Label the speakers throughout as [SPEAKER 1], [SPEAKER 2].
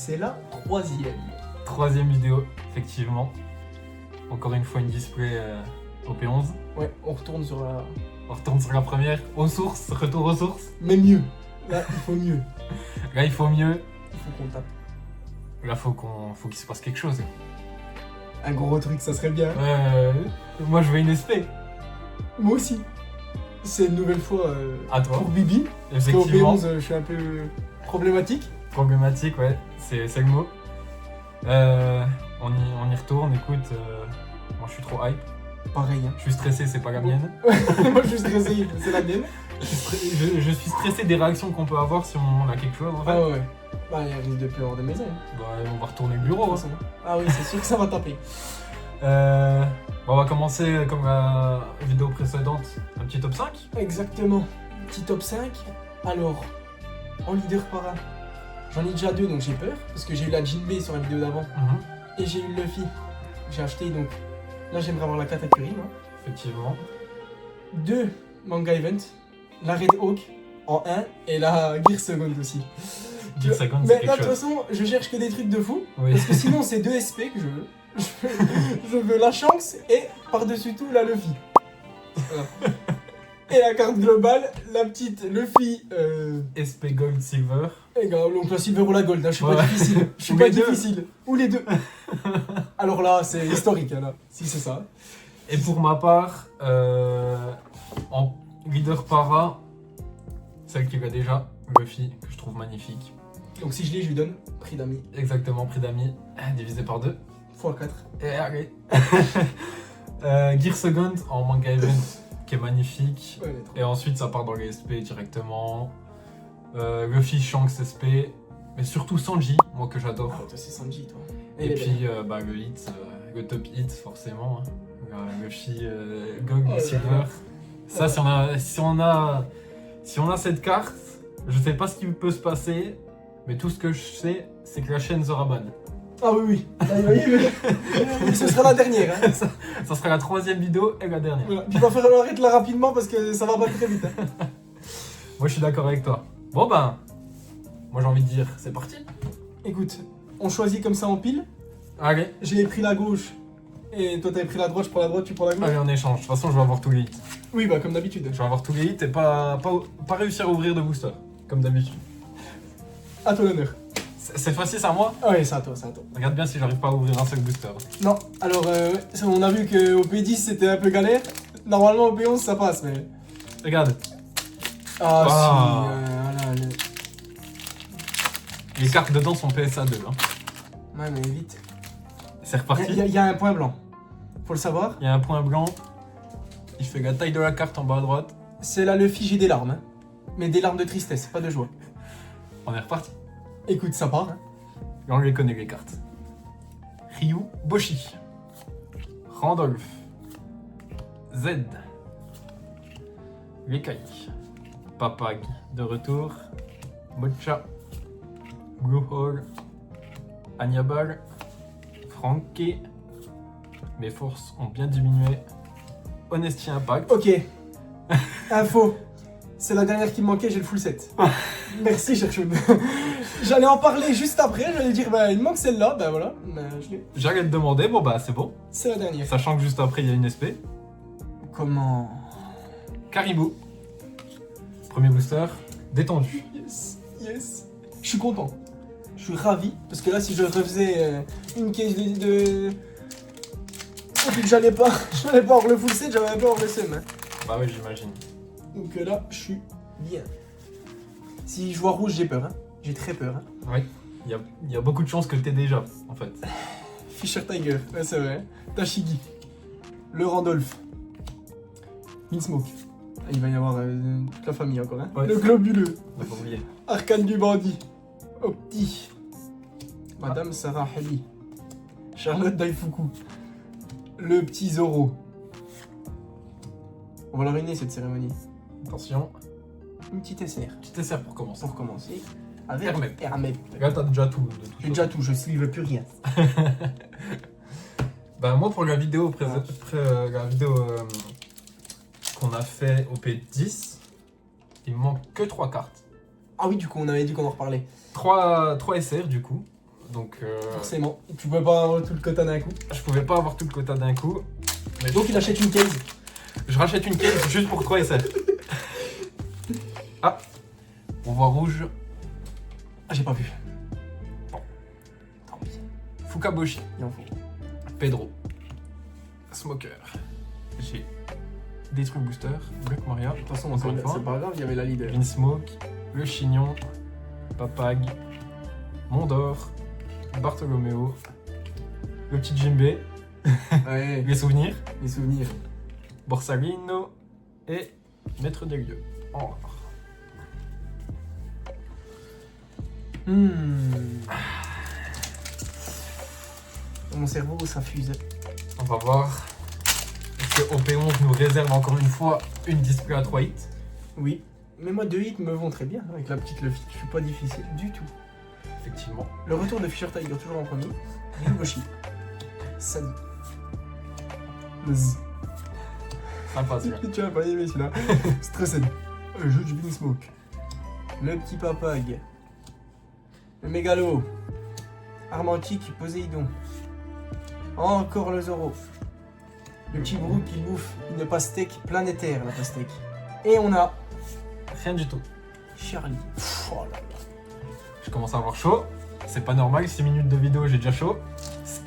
[SPEAKER 1] c'est la troisième.
[SPEAKER 2] Troisième vidéo, effectivement. Encore une fois une display au P11.
[SPEAKER 1] Ouais, on retourne sur la...
[SPEAKER 2] On retourne sur la première, aux sources, retour aux sources.
[SPEAKER 1] Mais mieux. Là, il faut mieux.
[SPEAKER 2] Là, il faut mieux.
[SPEAKER 1] Il faut qu'on tape.
[SPEAKER 2] Là, faut qu'il se passe quelque chose.
[SPEAKER 1] Un gros truc, ça serait bien.
[SPEAKER 2] Moi, je veux une SP.
[SPEAKER 1] Moi aussi. C'est une nouvelle fois
[SPEAKER 2] À toi.
[SPEAKER 1] pour Bibi. Parce qu'au
[SPEAKER 2] Effectivement.
[SPEAKER 1] P11, je suis un peu problématique.
[SPEAKER 2] Problématique, ouais, c'est le mot. On y retourne, écoute. Moi, je suis trop hype.
[SPEAKER 1] Pareil, hein.
[SPEAKER 2] Je suis stressé, c'est pas la mienne.
[SPEAKER 1] Moi, je suis stressé, c'est la mienne.
[SPEAKER 2] Je suis stressé des réactions qu'on peut avoir si on a quelque chose, en fait.
[SPEAKER 1] Ah ouais. Bah, il risque de plus avoir de maison.
[SPEAKER 2] Bah, on va retourner le bureau. Hein.
[SPEAKER 1] Ah oui, c'est sûr que ça va taper.
[SPEAKER 2] On va commencer comme la vidéo précédente, un petit top 5.
[SPEAKER 1] Exactement. Petit top 5. Alors, en leader para, j'en ai déjà deux, donc j'ai peur. Parce que j'ai eu la Jinbei sur la vidéo d'avant. Et j'ai eu le Luffy. J'ai acheté, donc là j'aimerais avoir la Katakuri, moi.
[SPEAKER 2] Effectivement.
[SPEAKER 1] 2 Manga Event. La Red Hawk en 1 et la Gear Second aussi.
[SPEAKER 2] Gear Second, c'est
[SPEAKER 1] Mais
[SPEAKER 2] quelque
[SPEAKER 1] là, de toute
[SPEAKER 2] chose.
[SPEAKER 1] façon, je cherche que des trucs de fou.
[SPEAKER 2] Oui.
[SPEAKER 1] Parce que sinon, c'est 2 SP que je veux. Je veux la Shanks et par-dessus tout la Luffy. Voilà. Et la carte globale, la petite Luffy.
[SPEAKER 2] SP Gold Silver.
[SPEAKER 1] Et gars, donc la Silver ou la Gold, hein, je suis
[SPEAKER 2] Ouais.
[SPEAKER 1] pas difficile. Je suis
[SPEAKER 2] Ou
[SPEAKER 1] pas
[SPEAKER 2] les deux.
[SPEAKER 1] difficile. Ou les deux. Alors là, c'est historique, hein, là. Si c'est ça.
[SPEAKER 2] Et pour ma part, en leader para, celle qui va déjà, Luffy, que je trouve magnifique.
[SPEAKER 1] Donc si je l'ai, je lui donne prix d'amis.
[SPEAKER 2] Exactement, prix d'amis, divisé par 2.
[SPEAKER 1] x4.
[SPEAKER 2] Et allez. Gear Second en manga event, qui est magnifique.
[SPEAKER 1] Ouais, elle est trop.
[SPEAKER 2] Et ensuite, ça part dans les SP directement. Luffy, Shanks, SP. Mais surtout Sanji, moi que j'adore.
[SPEAKER 1] Ah, toi, c'est Sanji, toi.
[SPEAKER 2] Et
[SPEAKER 1] Elle est
[SPEAKER 2] puis le hit, le top hit forcément. Hein. Luffy, Gold,
[SPEAKER 1] Oh là
[SPEAKER 2] Silver.
[SPEAKER 1] là.
[SPEAKER 2] Ça, si on a cette carte, je sais pas ce qui peut se passer, mais tout ce que je sais, c'est que la chaîne sera bonne.
[SPEAKER 1] Ah oui, oui. Ah, oui, oui. Ce sera la dernière. Hein.
[SPEAKER 2] Ça sera la troisième vidéo et la dernière.
[SPEAKER 1] Voilà. Puis il va faire l'arrêt là rapidement parce que ça va pas très vite. Hein.
[SPEAKER 2] Moi, je suis d'accord avec toi. Bon ben, moi j'ai envie de dire, c'est parti.
[SPEAKER 1] Écoute, on choisit comme ça en pile.
[SPEAKER 2] Allez,
[SPEAKER 1] J'ai pris la gauche et toi t'avais pris la droite, je prends la droite, tu prends la gauche.
[SPEAKER 2] allez on échange. De toute façon, je vais avoir tous les hits.
[SPEAKER 1] Oui, bah comme d'habitude.
[SPEAKER 2] Je vais avoir tous les hits et pas réussir à ouvrir de booster, comme d'habitude.
[SPEAKER 1] À toi l'honneur.
[SPEAKER 2] Cette fois-ci, c'est à moi.
[SPEAKER 1] Ah ouais, c'est à toi, c'est à toi.
[SPEAKER 2] Regarde bien si j'arrive pas à ouvrir un seul booster.
[SPEAKER 1] Non, alors on a vu qu'au P10 c'était un peu galère. Normalement au P11 ça passe, mais.
[SPEAKER 2] Regarde,
[SPEAKER 1] Ah
[SPEAKER 2] Ah.
[SPEAKER 1] si, voilà,
[SPEAKER 2] les cartes dedans sont PSA 2. Hein.
[SPEAKER 1] Ouais, mais vite.
[SPEAKER 2] C'est reparti.
[SPEAKER 1] Il y a un point blanc. Faut le savoir.
[SPEAKER 2] Il y a un point blanc. Il fait la taille de la carte en bas à droite.
[SPEAKER 1] C'est là le Luffy, j'ai des larmes. Hein. Mais des larmes de tristesse, pas de joie.
[SPEAKER 2] On est reparti.
[SPEAKER 1] Écoute, ça part. Hein.
[SPEAKER 2] Là, on les connaît les cartes. Ryu, Boshi. Randolph. Z. Lekai. Papag de retour. Mocha. Blue Hole. Anyabal. Frankie. Mes forces ont bien diminué. Honesty Impact.
[SPEAKER 1] Ok. Info. C'est la dernière qui me manquait, j'ai le full set. Merci, chercheuse. J'allais en parler juste après, j'allais dire, bah il me manque celle-là, bah voilà. Bah, je l'ai.
[SPEAKER 2] J'allais te demander, bon bah c'est bon.
[SPEAKER 1] C'est la dernière.
[SPEAKER 2] Sachant que juste après il y a une SP.
[SPEAKER 1] Comment?
[SPEAKER 2] Caribou. Premier booster. Détendu.
[SPEAKER 1] Yes, yes. Je suis content. Je suis ravi, parce que là, si je refaisais une case de... Et puis que j'allais pas avoir le full set, j'avais un peu avoir le seum. Hein.
[SPEAKER 2] Bah oui, j'imagine.
[SPEAKER 1] Donc là, je suis bien. Si je vois rouge, j'ai peur. Hein. J'ai très peur. Hein.
[SPEAKER 2] Oui. Il y a beaucoup de chances que t'aies déjà, en fait.
[SPEAKER 1] Fisher Tiger, ouais, c'est vrai. Tashigi. Le Randolph. Minsmoke. Ah, il va y avoir toute la famille encore. Hein.
[SPEAKER 2] Ouais.
[SPEAKER 1] Le globuleux.
[SPEAKER 2] On pas oublier.
[SPEAKER 1] Arcane du bandit. Opti. Madame Sarah Hali. Charlotte Daifuku. Le petit Zoro. On va la ruiner cette cérémonie.
[SPEAKER 2] Attention.
[SPEAKER 1] Une petite SR.
[SPEAKER 2] Petit essai pour commencer.
[SPEAKER 1] Pour commencer. Avec
[SPEAKER 2] Hermep.
[SPEAKER 1] Hermep.
[SPEAKER 2] Là, t'as déjà tout. De toute
[SPEAKER 1] J'ai déjà tout, je ne plus rien.
[SPEAKER 2] Bah moi, pour la vidéo, qu'on a fait au P10, il me manque que 3 cartes.
[SPEAKER 1] Ah oui, du coup, on avait dit qu'on en reparlait.
[SPEAKER 2] 3 SR, du coup. Donc,
[SPEAKER 1] Forcément. Tu peux pas avoir tout le quota d'un coup.
[SPEAKER 2] je pouvais pas avoir tout le quota d'un coup. Mais
[SPEAKER 1] Donc il achète une case.
[SPEAKER 2] je rachète une case juste pour 3 SL. Ah, on voit rouge.
[SPEAKER 1] Ah, j'ai pas vu.
[SPEAKER 2] Fukaboshi,
[SPEAKER 1] Il en faut.
[SPEAKER 2] Pedro, Smoker. J'ai détruit le booster, Black Maria,
[SPEAKER 1] De toute façon,
[SPEAKER 2] encore une fois.
[SPEAKER 1] c'est pas grave, il y avait la leader.
[SPEAKER 2] Vinsmoke, le Chignon, Papag, Mondor, Bartholoméo, le petit Jimbe,
[SPEAKER 1] Ouais,
[SPEAKER 2] les souvenirs,
[SPEAKER 1] les souvenirs.
[SPEAKER 2] Borsalino et Maître des lieux. En rare.
[SPEAKER 1] Mon cerveau, ça fuse.
[SPEAKER 2] On va voir. Est-ce que OP11 nous réserve encore une fois une display à 3 hits?
[SPEAKER 1] Oui. Mais moi, 2 hits me vont très bien avec la petite Luffy. Je suis pas difficile du tout.
[SPEAKER 2] Effectivement.
[SPEAKER 1] Le retour de Fisher Tiger, toujours en premier. Yugoshi. Sadi. Zzz.
[SPEAKER 2] Sympa celui-là.
[SPEAKER 1] Tu vas pas aimer celui-là. Stressed. Le jeu du Smoke. Le petit Papag. Le Mégalo. Armantique, Poséidon. Encore le Zoro. Le petit Brou qui bouffe une pastèque planétaire, la pastèque. Et on a
[SPEAKER 2] Rien du tout.
[SPEAKER 1] Charlie. Pff, oh là là.
[SPEAKER 2] Je commence à avoir chaud. C'est pas normal, 6 minutes de vidéo, j'ai déjà chaud.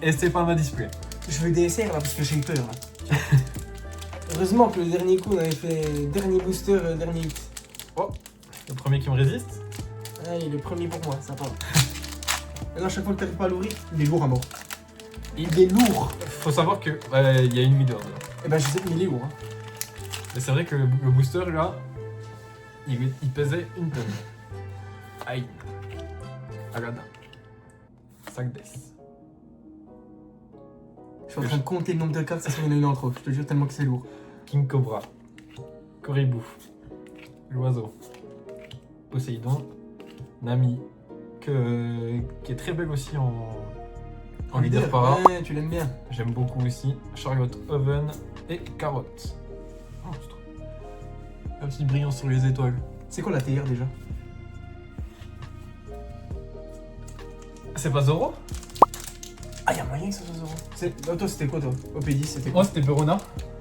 [SPEAKER 2] Et c'est pas ma display.
[SPEAKER 1] Je veux DSR là parce que j'ai eu peur là. Heureusement que le dernier coup on avait fait dernier booster, dernier hit.
[SPEAKER 2] Oh, le premier qui me résiste.
[SPEAKER 1] Allez, le premier pour moi, sympa. Maintenant, chaque fois que t'arrives pas à l'ouvrir, il est lourd à mort. Il est lourd.
[SPEAKER 2] Faut savoir que il y a une leader dedans.
[SPEAKER 1] Eh ben je sais, mais il est lourd. Hein.
[SPEAKER 2] Mais c'est vrai que le booster là, il pesait une tonne. Aïe. Agada. Sac d'ess.
[SPEAKER 1] Je suis en train de compter le nombre de cartes, ça se met une en trop. Je te jure tellement que c'est lourd.
[SPEAKER 2] King Cobra. Coribou. L'oiseau. Poséidon. Nami. Qui est très belle aussi en leader para.
[SPEAKER 1] Ouais, tu l'aimes bien.
[SPEAKER 2] J'aime beaucoup aussi. Chariot Oven et Carotte. Monstre. Un petit brillant sur les étoiles.
[SPEAKER 1] C'est quoi la TR déjà?
[SPEAKER 2] C'est pas Zoro?
[SPEAKER 1] Ah, y'a moyen que ça soit Zoro. Toi, c'était quoi toi? OP10, c'était quoi?
[SPEAKER 2] Moi c'était Verona.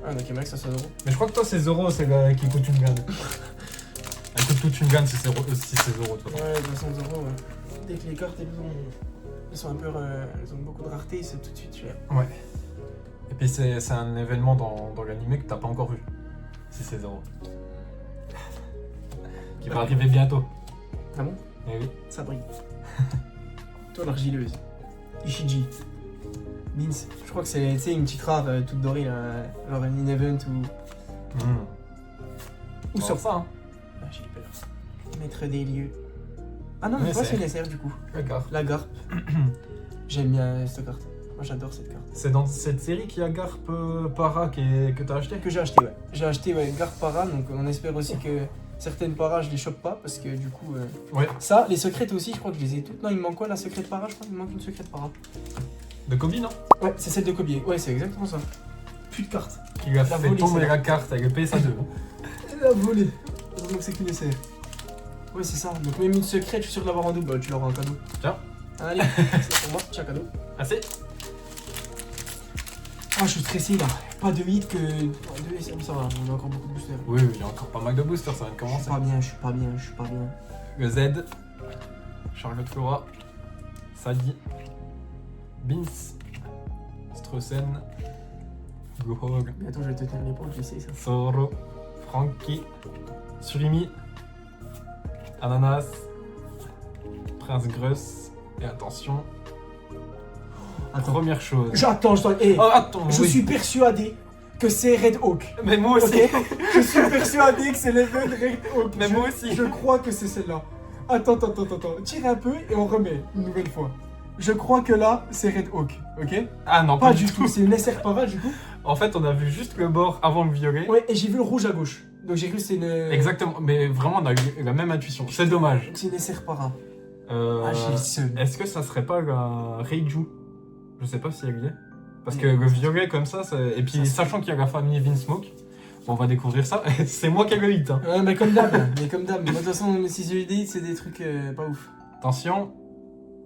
[SPEAKER 1] Ah, donc y'a moyen que ça soit Zoro.
[SPEAKER 2] Mais je crois que toi c'est Zoro, c'est le qui coûte une gamme. Elle coûte toute une gamme si c'est Zoro de toute façon.
[SPEAKER 1] Ouais, de toute façon, Zoro, ouais. Dès que les cartes elles sont un peu. Elles ont beaucoup de rareté, c'est tout de suite cher.
[SPEAKER 2] Ouais. Et puis c'est un événement dans l'anime que t'as pas encore vu. Si c'est Zoro. Qui va arriver bientôt.
[SPEAKER 1] Ah bon?
[SPEAKER 2] Eh oui.
[SPEAKER 1] Ça brille. Toi, l'argileuse. Ishiji. Beans. Je crois que c'est une petite rare toute dorée, là, genre un event ou. Ou sur
[SPEAKER 2] ça, hein.
[SPEAKER 1] Ah, j'ai peur. Maître des lieux. Ah non, mais
[SPEAKER 2] Mais
[SPEAKER 1] pas
[SPEAKER 2] c'est-
[SPEAKER 1] c'est une SR du coup.
[SPEAKER 2] D'accord.
[SPEAKER 1] La Garp. J'aime bien cette carte. Moi, j'adore cette carte.
[SPEAKER 2] C'est dans cette série qu'il y a Garp Para que t'as acheté?
[SPEAKER 1] Que j'ai acheté, ouais. J'ai acheté, ouais, Garp Para, donc on espère aussi que certaines paras, je les chope pas, parce que du coup.
[SPEAKER 2] Ouais.
[SPEAKER 1] Ça, les secrètes aussi, je crois que je les ai toutes. Non, il me manque quoi, la secrète para? Je crois qu'il me manque une secrète para.
[SPEAKER 2] De Kobe, non?
[SPEAKER 1] Ouais, c'est celle de Kobe. Ouais, c'est exactement ça. Plus de cartes.
[SPEAKER 2] Qui lui a
[SPEAKER 1] La
[SPEAKER 2] fait
[SPEAKER 1] volée,
[SPEAKER 2] tomber
[SPEAKER 1] celle-là.
[SPEAKER 2] la carte avec le PSA2.
[SPEAKER 1] Elle a volé. Heureusement que c'est qu'une SR. Ouais, c'est ça. Donc, même une secrète, je suis sûr de l'avoir en double. Bah, tu l'auras en cadeau.
[SPEAKER 2] Tiens.
[SPEAKER 1] Allez, c'est pour moi, tiens, cadeau.
[SPEAKER 2] Assez?
[SPEAKER 1] Ah, je suis stressé là. Pas de hit que. Oh, deux SR, ça va. On a encore beaucoup de boosters.
[SPEAKER 2] Oui, oui, il y a encore pas mal de boosters, ça vient de
[SPEAKER 1] Je suis
[SPEAKER 2] commencer.
[SPEAKER 1] pas bien, je suis pas bien, je suis pas bien.
[SPEAKER 2] Le Z, Charlotte Flora, Sadie, Beans, Strossen, Gluhog,
[SPEAKER 1] Bientôt, je vais te tenir l'épaule, je sais ça.
[SPEAKER 2] Zoro, Frankie, Surimi, Ananas, Prince Gruss, et attention,
[SPEAKER 1] Attends.
[SPEAKER 2] première chose.
[SPEAKER 1] J'attends, je dois. Eh,
[SPEAKER 2] Oh, attends,
[SPEAKER 1] je
[SPEAKER 2] oui.
[SPEAKER 1] suis persuadé que c'est Red Hawk.
[SPEAKER 2] Mais moi aussi.
[SPEAKER 1] Ok. Je suis persuadé que c'est l'event Red Hawk.
[SPEAKER 2] Mais moi aussi.
[SPEAKER 1] Je crois que c'est celle-là. Attends. Tire un peu et on remet une nouvelle fois. Je crois que là, c'est Red Hawk, ok?
[SPEAKER 2] Ah non,
[SPEAKER 1] Pas du tout, c'est une SR para du coup.
[SPEAKER 2] En fait, on a vu juste le bord avant le violet.
[SPEAKER 1] Ouais, et j'ai vu le rouge à gauche. Donc j'ai cru que c'est une.
[SPEAKER 2] Exactement, mais vraiment, on a eu la même intuition. C'est dommage.
[SPEAKER 1] C'est une SR para.
[SPEAKER 2] Euh,
[SPEAKER 1] Ah, j'ai le seum.
[SPEAKER 2] Est-ce que ça serait pas la Reiju? Je sais pas si elle y est. Parce que
[SPEAKER 1] Non,
[SPEAKER 2] le violet comme ça, et puis
[SPEAKER 1] Ça,
[SPEAKER 2] sachant qu'il y a la famille Vinsmoke, on va découvrir ça. C'est moi qui ai le hit. Hein.
[SPEAKER 1] Ouais, mais comme d'hab. Mais de toute façon, si j'ai eu des hits, c'est des trucs pas ouf.
[SPEAKER 2] Attention,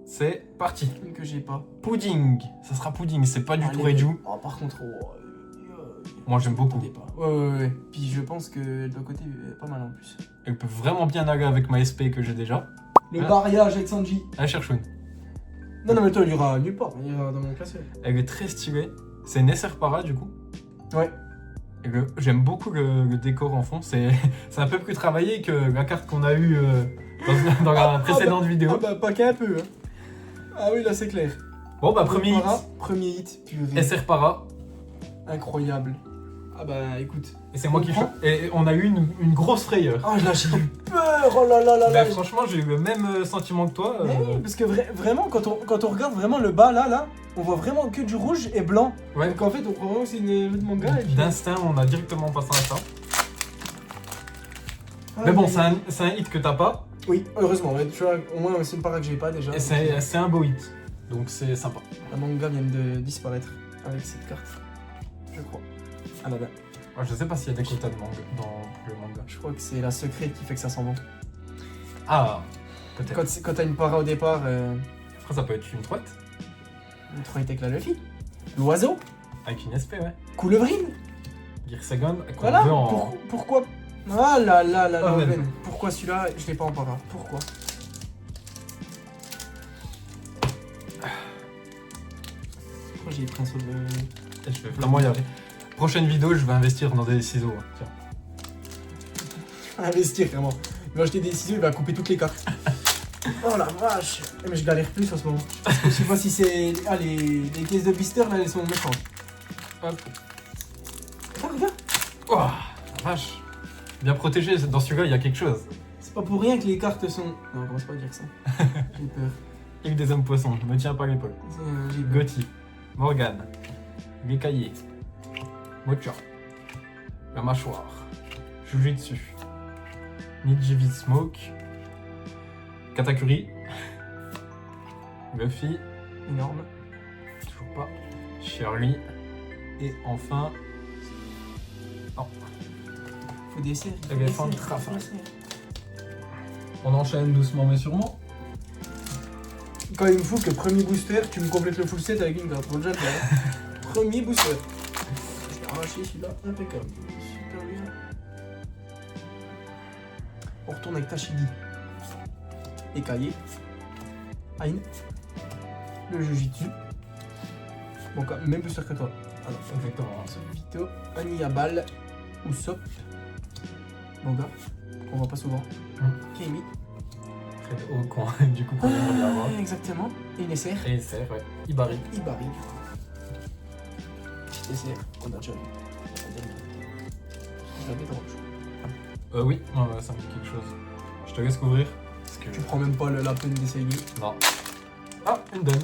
[SPEAKER 2] C'est parti.
[SPEAKER 1] Une que j'ai pas.
[SPEAKER 2] Pudding. Ça sera pudding, c'est pas du tout
[SPEAKER 1] Allez.
[SPEAKER 2] Reiju.
[SPEAKER 1] Oh, par contre,
[SPEAKER 2] Moi j'aime beaucoup.
[SPEAKER 1] Ouais. Puis je pense que de l'autre côté, pas mal en plus.
[SPEAKER 2] Elle peut vraiment bien naga avec ma SP que j'ai déjà.
[SPEAKER 1] Le
[SPEAKER 2] Ah.
[SPEAKER 1] mariage avec Sanji.
[SPEAKER 2] Elle cherche une.
[SPEAKER 1] Non, mais toi, il ira nulle part. Il ira dans mon classeur.
[SPEAKER 2] Elle est très stylée. C'est Nesser Para du coup.
[SPEAKER 1] Ouais.
[SPEAKER 2] Et j'aime beaucoup le décor en fond. C'est un peu plus travaillé que la carte qu'on a eue dans la précédente vidéo.
[SPEAKER 1] Ah bah, pas qu'un peu. Hein. Ah oui, là, c'est clair.
[SPEAKER 2] Bon bah premier hit.
[SPEAKER 1] Premier hit, purée.
[SPEAKER 2] Nesser Para.
[SPEAKER 1] Incroyable. Ah bah, écoute.
[SPEAKER 2] Et c'est moi qui chope. Et on a eu une grosse frayeur.
[SPEAKER 1] Ah, là, j'ai eu peur. Oh là là là
[SPEAKER 2] Bah,
[SPEAKER 1] là.
[SPEAKER 2] franchement, j'ai eu le même sentiment que toi.
[SPEAKER 1] Mais oui, parce que vraiment, quand on regarde vraiment le bas là, on voit vraiment que du rouge et blanc.
[SPEAKER 2] Ouais.
[SPEAKER 1] Donc en fait, on croit vraiment que c'est une de manga. Et puis...
[SPEAKER 2] D'instinct, on a directement passé à ça.
[SPEAKER 1] Ah,
[SPEAKER 2] Mais bon, c'est un hit que t'as pas.
[SPEAKER 1] Oui, heureusement. Ouais, tu vois, au moins, c'est une para que j'ai pas déjà.
[SPEAKER 2] Et c'est un beau hit. Donc c'est sympa.
[SPEAKER 1] La manga vient de disparaître avec cette carte. Je crois. Ah là là.
[SPEAKER 2] Ouais, je sais pas s'il y a des quotas de manga dans le manga.
[SPEAKER 1] Je crois que c'est la secrète qui fait que ça sent bon.
[SPEAKER 2] Ah, peut-être.
[SPEAKER 1] Quand t'as une para au départ,
[SPEAKER 2] Après, ça peut être une droite.
[SPEAKER 1] une troïte avec la Luffy. L'oiseau.
[SPEAKER 2] Avec une SP, ouais.
[SPEAKER 1] Coulevrine.
[SPEAKER 2] Gearsagon, qu'on
[SPEAKER 1] Voilà.
[SPEAKER 2] veut en.
[SPEAKER 1] Pourquoi. Ah là là là
[SPEAKER 2] Ah,
[SPEAKER 1] là.
[SPEAKER 2] ouais.
[SPEAKER 1] Pourquoi celui-là, je l'ai pas en para. Pourquoi. Pourquoi j'ai pris un seul.
[SPEAKER 2] Je vais vraiment y aller. Prochaine vidéo, je vais investir dans des ciseaux. hein. Tiens.
[SPEAKER 1] Investir vraiment. Il va acheter des ciseaux, il va couper toutes les cartes. Oh la vache. Mais je galère plus en ce moment. Je sais pas si c'est. Ah, les caisses de blister là, elles sont méchantes.
[SPEAKER 2] Hop.
[SPEAKER 1] Ah, regarde.
[SPEAKER 2] Oh, la vache. Bien protégé, dans celui-là, il y a quelque chose.
[SPEAKER 1] C'est pas pour rien que les cartes sont. Non, commence pas à dire ça. J'ai peur.
[SPEAKER 2] Il y a eu des hommes poissons, je me tiens pas à l'épaule.
[SPEAKER 1] J'ai peur.
[SPEAKER 2] Gotti, Morgan, Gekaye, Mocha, la mâchoire, Jujutsu, Nijivi Smoke, Katakuri, Luffy,
[SPEAKER 1] Énorme.
[SPEAKER 2] toujours pas, Shirley, et enfin,
[SPEAKER 1] Faut des serres.
[SPEAKER 2] Éléphant de Trafalgar. On enchaîne doucement mais sûrement.
[SPEAKER 1] Quand il me faut que premier booster, tu me complètes le full set avec une carte. Bon, déjà, premier booster. Je vais arracher celui-là, impeccable. Super bien. On retourne avec Tashigi. Ekaye. Ain. Le Jujitsu. Bon, quand même, même booster que toi. Alors,
[SPEAKER 2] Exactement.
[SPEAKER 1] Vito, Aniyabal, Usopp, Manga, qu'on voit pas souvent, Keimi,
[SPEAKER 2] Très haut coin, du coup, qu'on aimerait bien avoir.
[SPEAKER 1] exactement, et une SR,
[SPEAKER 2] Et c'est, ouais, Ibari.
[SPEAKER 1] Ibari, petite SR, on a déjà vu. Je l'avais dans le jeu.
[SPEAKER 2] Oui, ça me dit quelque chose. Je te laisse couvrir. Parce que...
[SPEAKER 1] Tu prends même pas la peine d'essayer.
[SPEAKER 2] Non. Ah, une donne.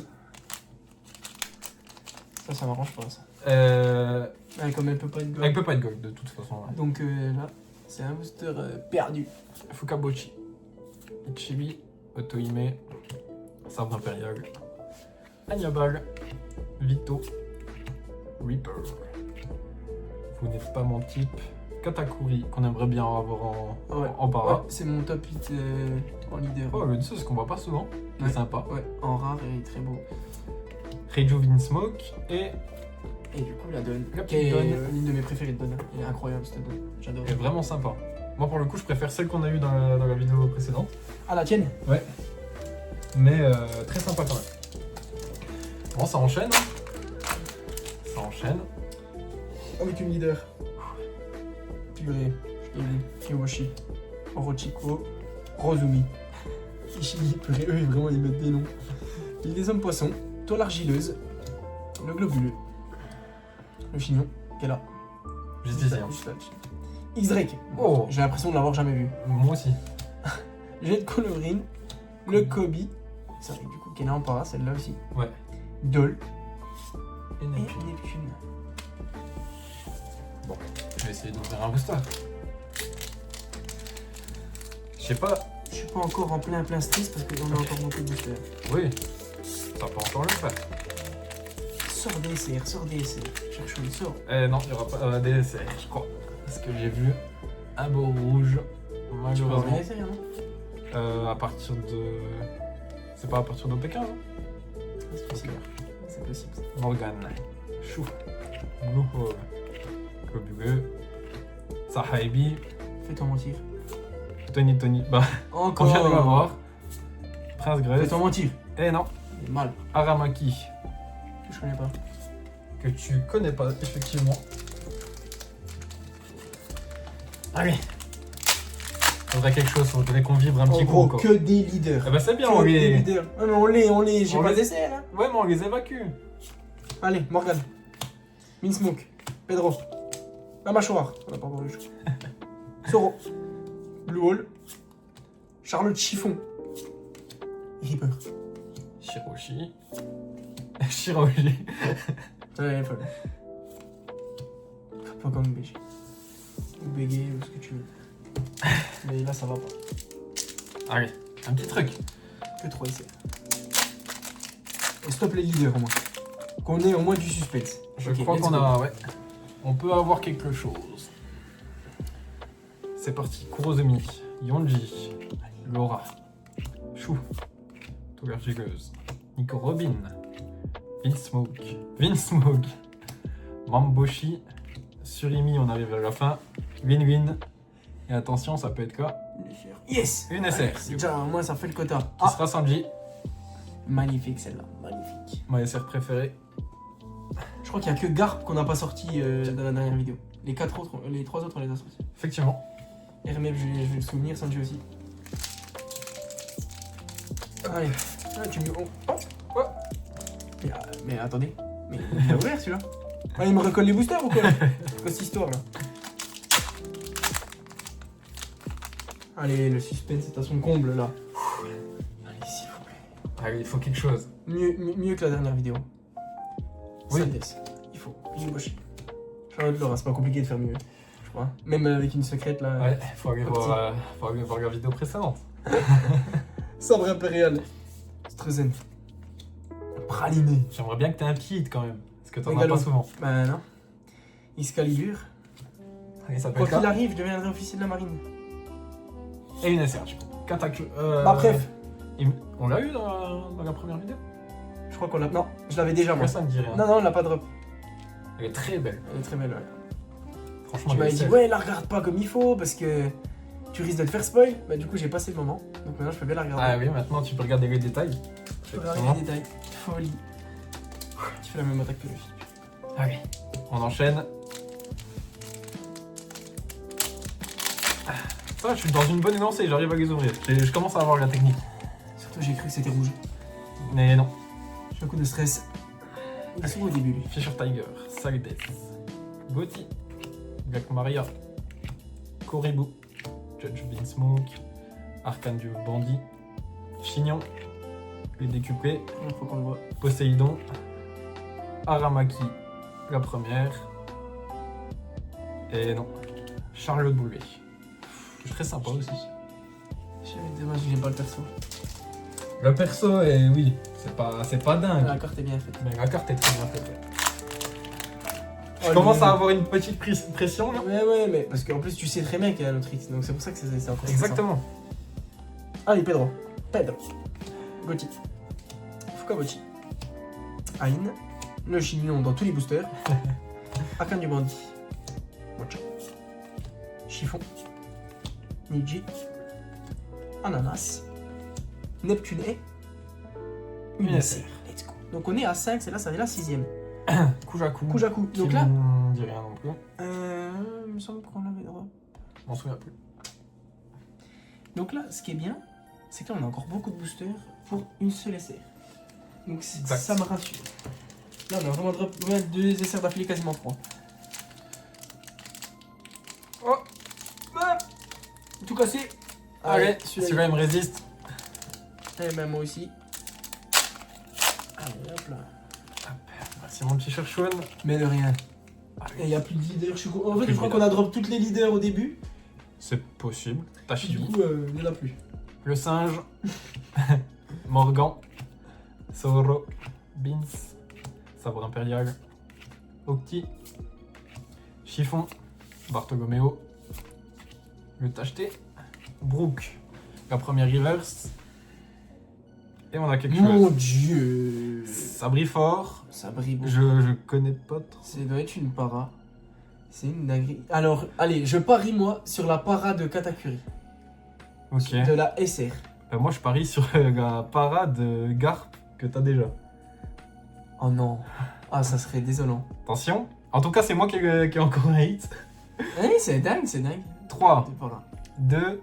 [SPEAKER 1] Ça m'arrange pas ça.
[SPEAKER 2] Elle
[SPEAKER 1] Comme elle peut pas être gold.
[SPEAKER 2] Elle peut pas être gold de toute façon. Ouais.
[SPEAKER 1] Donc là, c'est un booster perdu.
[SPEAKER 2] Fukabochi, Ichibi, Otohime, Sarde Impérial, Anyabal, Vito, Reaper. Vous n'êtes pas mon type. Katakuri, qu'on aimerait bien avoir en para.
[SPEAKER 1] Ouais, c'est mon top 8 en leader.
[SPEAKER 2] Oh, le c'est ce qu'on voit pas souvent. C'est
[SPEAKER 1] Ouais.
[SPEAKER 2] sympa.
[SPEAKER 1] Ouais, en rare et très beau.
[SPEAKER 2] Rejuven Smoke et
[SPEAKER 1] Et du coup, la donne.
[SPEAKER 2] La
[SPEAKER 1] Qui est
[SPEAKER 2] petite donne.
[SPEAKER 1] l'une de mes préférées de donne. Elle est incroyable cette donne. J'adore.
[SPEAKER 2] est vraiment sympa. Moi, pour le coup, je préfère celle qu'on a eue dans la vidéo précédente.
[SPEAKER 1] Ah, la tienne?
[SPEAKER 2] Ouais. Mais très sympa quand même. Bon, ça enchaîne. Ça enchaîne.
[SPEAKER 1] Avec une leader. Purée. Je l'ai vu. Kiyoshi. Orochiko. Rozumi. Ishii. Purée, eux, vraiment, ils mettent des noms. Il y a des hommes poissons. Toile argileuse. Le globuleux. Le chignon. Qui est là.
[SPEAKER 2] Juste ici. Hein.
[SPEAKER 1] Juste là. X-Drake.
[SPEAKER 2] Oh.
[SPEAKER 1] J'ai l'impression de l'avoir jamais vu.
[SPEAKER 2] Moi aussi.
[SPEAKER 1] Jet Coloring. Le Kobe. C'est vrai, du coup, qui est là en para, celle-là aussi.
[SPEAKER 2] Ouais.
[SPEAKER 1] Dol.
[SPEAKER 2] Et
[SPEAKER 1] Et
[SPEAKER 2] Neptune.
[SPEAKER 1] Neptune.
[SPEAKER 2] Bon, je vais essayer d'ouvrir un booster. Je sais pas.
[SPEAKER 1] Je suis pas encore en plein stress parce qu'on a encore beaucoup de boosters.
[SPEAKER 2] Oui. Ça peut encore le faire.
[SPEAKER 1] Sors des SR, sors des SR. Cherche une sort.
[SPEAKER 2] Non, il n'y aura pas DSR, je crois. Parce que j'ai vu un beau rouge.
[SPEAKER 1] Tu peux avoir
[SPEAKER 2] Malheureusement.
[SPEAKER 1] des SR, non?
[SPEAKER 2] À partir de C'est pas à partir d'OPK, hein?
[SPEAKER 1] C'est possible. C'est possible.
[SPEAKER 2] Morgan, Chou, Blue Hole, Kobuge, Sahaibi,
[SPEAKER 1] Fais-toi mentir.
[SPEAKER 2] Tony, bah,
[SPEAKER 1] Encore.
[SPEAKER 2] on vient de l'avoir. Prince Grèce,
[SPEAKER 1] Fais-toi mentir.
[SPEAKER 2] et non,
[SPEAKER 1] Il est mal.
[SPEAKER 2] Aramaki,
[SPEAKER 1] Je connais pas.
[SPEAKER 2] que tu connais pas, effectivement. Allez, faudrait quelque chose, faudrait qu'on vibre un
[SPEAKER 1] En
[SPEAKER 2] petit
[SPEAKER 1] gros,
[SPEAKER 2] coup, quoi.
[SPEAKER 1] que des leaders.
[SPEAKER 2] Eh bah c'est bien,
[SPEAKER 1] Que
[SPEAKER 2] on
[SPEAKER 1] des
[SPEAKER 2] les...
[SPEAKER 1] leaders. Ah, mais on les. J'ai
[SPEAKER 2] On
[SPEAKER 1] pas
[SPEAKER 2] les-
[SPEAKER 1] d'essai là.
[SPEAKER 2] Ouais, mais on les évacue.
[SPEAKER 1] Allez, Morgan. Minsmoke. Pedro. La mâchoire. On a pas encore le jeu. Zoro. Blue Hole. Charlotte Chiffon. Reaper.
[SPEAKER 2] Shiroshi. Shiroshi.
[SPEAKER 1] Ouais, folle. Pas comme BG. Ou BG, ou ce que tu veux. Mais là, ça va pas.
[SPEAKER 2] Allez, un petit truc.
[SPEAKER 1] Que 3 essais. Et stop les leaders au moins. Qu'on ait au moins du suspense.
[SPEAKER 2] Je
[SPEAKER 1] Ok,
[SPEAKER 2] crois
[SPEAKER 1] let's
[SPEAKER 2] qu'on
[SPEAKER 1] go.
[SPEAKER 2] a... Ouais. On peut avoir quelque chose. C'est parti. Kurozumi, Yonji, Laura, Chou, Togarjigeuse, Nico Robin, Vinsmoke, Mamboshi, Surimi, on arrive vers la fin, Win-Win. Et attention, ça peut être quoi?
[SPEAKER 1] Yes.
[SPEAKER 2] Une SR.
[SPEAKER 1] C'est déjà, au moins, ça fait le quota.
[SPEAKER 2] Qui sera Sanji,
[SPEAKER 1] Magnifique celle-là. Magnifique.
[SPEAKER 2] ma SR préférée.
[SPEAKER 1] Je crois qu'il n'y a que Garp qu'on n'a pas sorti dans la dernière vidéo. Les 3 autres, on les a sortis.
[SPEAKER 2] Effectivement.
[SPEAKER 1] Hermep, je vais le souvenir, Sanji aussi. Allez. Ah, tu me. Oh, oh. Mais attendez. Mais il a ouvert celui-là. Ah, il me recolle les boosters ou quoi? C'est quoi cette histoire là? Allez, le suspense est à son comble là. Allez, s'il vous plaît.
[SPEAKER 2] Allez, il faut quelque chose.
[SPEAKER 1] Mieux que la dernière vidéo.
[SPEAKER 2] Oui.
[SPEAKER 1] Synthèse. Il faut. Jinboshi. Charlotte Laura, c'est pas compliqué de faire mieux. Je crois. Même avec une secrète là.
[SPEAKER 2] Ouais, faut aller voir la vidéo précédente.
[SPEAKER 1] Sabre impérial. C'est très zen. Praliné.
[SPEAKER 2] J'aimerais bien que t'aies un petit hit quand même. Parce que t'en as
[SPEAKER 1] Mégalo.
[SPEAKER 2] pas souvent.
[SPEAKER 1] Bah non. Excalibur.
[SPEAKER 2] Allez, ça peut
[SPEAKER 1] Quoi
[SPEAKER 2] être
[SPEAKER 1] qu'il
[SPEAKER 2] là.
[SPEAKER 1] arrive, je deviendrai officier de la marine.
[SPEAKER 2] Et une SR, du coup. Qu'attaque.
[SPEAKER 1] Bah bref.
[SPEAKER 2] On l'a eu dans la première vidéo.
[SPEAKER 1] Je crois qu'on l'a. Non, je l'avais déjà moi.
[SPEAKER 2] Moi, ça me dit rien.
[SPEAKER 1] Non, on l'a pas drop.
[SPEAKER 2] Elle est très belle.
[SPEAKER 1] Elle est très belle, ouais.
[SPEAKER 2] Franchement,
[SPEAKER 1] Tu
[SPEAKER 2] elle
[SPEAKER 1] m'avais
[SPEAKER 2] est
[SPEAKER 1] dit,
[SPEAKER 2] safe.
[SPEAKER 1] ouais, la regarde pas comme il faut parce que tu risques de te faire spoil. Bah, du coup, j'ai passé le moment. Donc maintenant, je peux bien la regarder.
[SPEAKER 2] Ah oui, maintenant tu peux regarder les détails.
[SPEAKER 1] Je peux regarder les détails. Folie. Tu fais la même attaque que lui.
[SPEAKER 2] Allez, on enchaîne. Ça, je suis dans une bonne lancée, j'arrive à les ouvrir. Je commence à avoir la technique.
[SPEAKER 1] Surtout, j'ai cru que c'était rouge.
[SPEAKER 2] Mais non.
[SPEAKER 1] J'ai un coup de stress. Il est souvent au début, lui.
[SPEAKER 2] Fisher Tiger, Sagdes, Gotti, Black Maria, Koribu, Judge Vinsmoke, Arcane du Bandit, Chignon, les décuplés,
[SPEAKER 1] Il faut qu'on le voit.
[SPEAKER 2] Poséidon, Aramaki, la première, et non, Charlotte Boulet. Très sympa aussi.
[SPEAKER 1] C'est dommage que j'ai pas le perso.
[SPEAKER 2] Le perso, est, oui, c'est pas dingue.
[SPEAKER 1] La carte est bien faite.
[SPEAKER 2] Mais la carte est très bien faite. Je
[SPEAKER 1] Oh,
[SPEAKER 2] commence
[SPEAKER 1] le-
[SPEAKER 2] à avoir une petite pression là.
[SPEAKER 1] Ouais, mais parce qu'en plus, tu sais très bien qu'il y a un autre X. Donc c'est pour ça que c'est encore
[SPEAKER 2] Exactement.
[SPEAKER 1] Allez, Pedro. Gotti. Fukabochi. Ain. Le chignon dans tous les boosters. Arcane du bandit. Mocha. Chiffon. Niji. Ananas. Neptune et. Une
[SPEAKER 2] Une
[SPEAKER 1] SR. Let's go. Donc on est à 5, c'est là, ça est la 6ème.
[SPEAKER 2] Kujaku.
[SPEAKER 1] Kujaku.
[SPEAKER 2] Qui
[SPEAKER 1] Donc là,
[SPEAKER 2] ne dit rien non plus.
[SPEAKER 1] il me semble qu'on l'avait droit.
[SPEAKER 2] Je m'en souviens plus.
[SPEAKER 1] Donc là, ce qui est bien, c'est que là, on a encore beaucoup de boosters pour une seule SR. Donc
[SPEAKER 2] Exact.
[SPEAKER 1] ça me rassure. Là, on a vraiment drop 2 SR d'affilée, quasiment 3. Oh ah, tout cassé.
[SPEAKER 2] Allez, celui-là il me résiste.
[SPEAKER 1] Et ben moi aussi. Allez, hop là.
[SPEAKER 2] C'est mon petit cherchouane.
[SPEAKER 1] Mais de rien. Et il n'y a plus de leader. En fait,
[SPEAKER 2] Plus
[SPEAKER 1] je crois
[SPEAKER 2] de
[SPEAKER 1] qu'on a drop toutes les leaders au début.
[SPEAKER 2] C'est possible.
[SPEAKER 1] Puis du
[SPEAKER 2] Tachidi,
[SPEAKER 1] coup, il n'y en a plus.
[SPEAKER 2] le singe, Morgan, Zoro, Beans, Sabre Impérial, Octi, Chiffon, Bartolomeo, le Tacheté, Brooke, la première reverse, Et on a quelque
[SPEAKER 1] Mon
[SPEAKER 2] chose.
[SPEAKER 1] dieu.
[SPEAKER 2] Ça brille fort.
[SPEAKER 1] Ça brille beaucoup.
[SPEAKER 2] Je connais pas trop.
[SPEAKER 1] Ça doit être une para. C'est une dinguerie. Alors, allez, je parie moi sur la para de Katakuri.
[SPEAKER 2] Ok.
[SPEAKER 1] De la SR.
[SPEAKER 2] Moi, je parie sur la parade de Garp que t'as déjà.
[SPEAKER 1] Oh non. Ah, ça serait désolant.
[SPEAKER 2] Attention. En tout cas, c'est moi qui ai encore un hit.
[SPEAKER 1] Oui, c'est dingue, c'est dingue.
[SPEAKER 2] 3,
[SPEAKER 1] De para.
[SPEAKER 2] 2.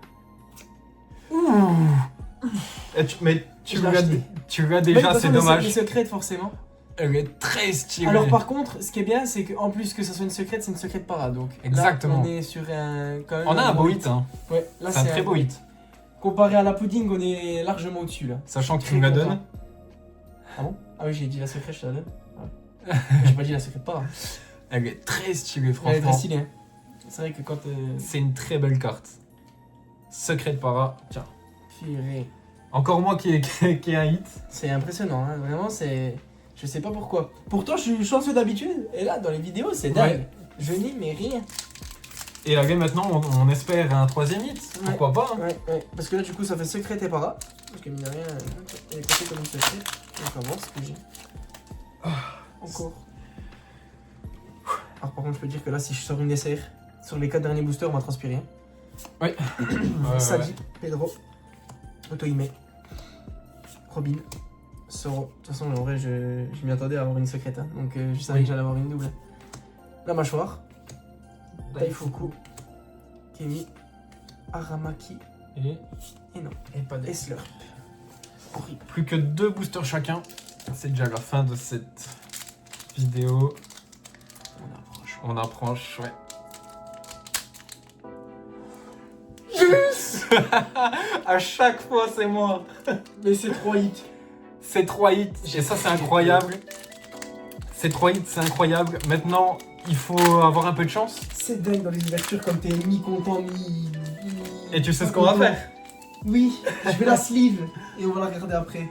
[SPEAKER 2] Mais tu
[SPEAKER 1] Je l'ai
[SPEAKER 2] l'as
[SPEAKER 1] acheté.
[SPEAKER 2] déjà,
[SPEAKER 1] Mais de toute façon,
[SPEAKER 2] c'est
[SPEAKER 1] les
[SPEAKER 2] dommage.
[SPEAKER 1] secrètes, forcément.
[SPEAKER 2] Elle est très stylée.
[SPEAKER 1] Alors, par contre, ce qui est bien, c'est qu'en plus que ça soit une secrète, c'est une secrète para. Donc, là,
[SPEAKER 2] Exactement.
[SPEAKER 1] on est sur un. Quand même
[SPEAKER 2] On a un beau hit, hein.
[SPEAKER 1] Ouais, là,
[SPEAKER 2] C'est un très beau hit.
[SPEAKER 1] Comparé à la pudding, on est largement au-dessus là.
[SPEAKER 2] Sachant que tu
[SPEAKER 1] Très
[SPEAKER 2] me la
[SPEAKER 1] content.
[SPEAKER 2] donnes.
[SPEAKER 1] Ah bon? Ah oui, j'ai dit la secrète, je te la donne. Ah. J'ai pas dit la secrète para.
[SPEAKER 2] Elle est très stylée,
[SPEAKER 1] Elle est très
[SPEAKER 2] franchement.
[SPEAKER 1] stylée. Hein. C'est vrai que quand.
[SPEAKER 2] C'est une très belle carte. Secret para. Tiens.
[SPEAKER 1] Purée.
[SPEAKER 2] Encore moi qui ai un hit.
[SPEAKER 1] C'est impressionnant, hein. Vraiment, c'est. Je sais pas pourquoi. Pourtant, je suis chanceux d'habitude. Et là, dans les vidéos, c'est dingue.
[SPEAKER 2] Ouais.
[SPEAKER 1] Je n'y mets rien.
[SPEAKER 2] Et là, maintenant, on espère un troisième hit. Pourquoi pas, hein.
[SPEAKER 1] Ouais. Parce que là, du coup, ça fait secrète et para. Parce que mine de rien, elle est passée comme une secrète. Donc, on va voir ce que j'ai. Encore. Alors, par contre, je peux dire que là, si je sors une SR, sur les 4 derniers boosters, on va transpirer. Hein. Sadi, Pedro, Otohime, Robin, Soro. De toute façon, en vrai, je m'y attendais à avoir une secrète. Hein. Donc, je savais que j'allais avoir une double. La mâchoire, Daifuku, Kemi, Aramaki
[SPEAKER 2] Et
[SPEAKER 1] non,
[SPEAKER 2] pas
[SPEAKER 1] et Slurp. Horrible.
[SPEAKER 2] Plus que 2 boosters chacun. C'est déjà la fin de cette vidéo. On approche, ouais. Yes. À chaque fois, c'est moi.
[SPEAKER 1] Mais c'est 3 hits.
[SPEAKER 2] C'est 3 hits. Et ça, c'est incroyable. Ces 3 hits, c'est incroyable. Maintenant, il faut avoir un peu de chance.
[SPEAKER 1] C'est dingue dans les ouvertures comme t'es mi-content,
[SPEAKER 2] Et tu sais ce qu'on va faire?
[SPEAKER 1] Oui, je vais la sleeve et on va la regarder après.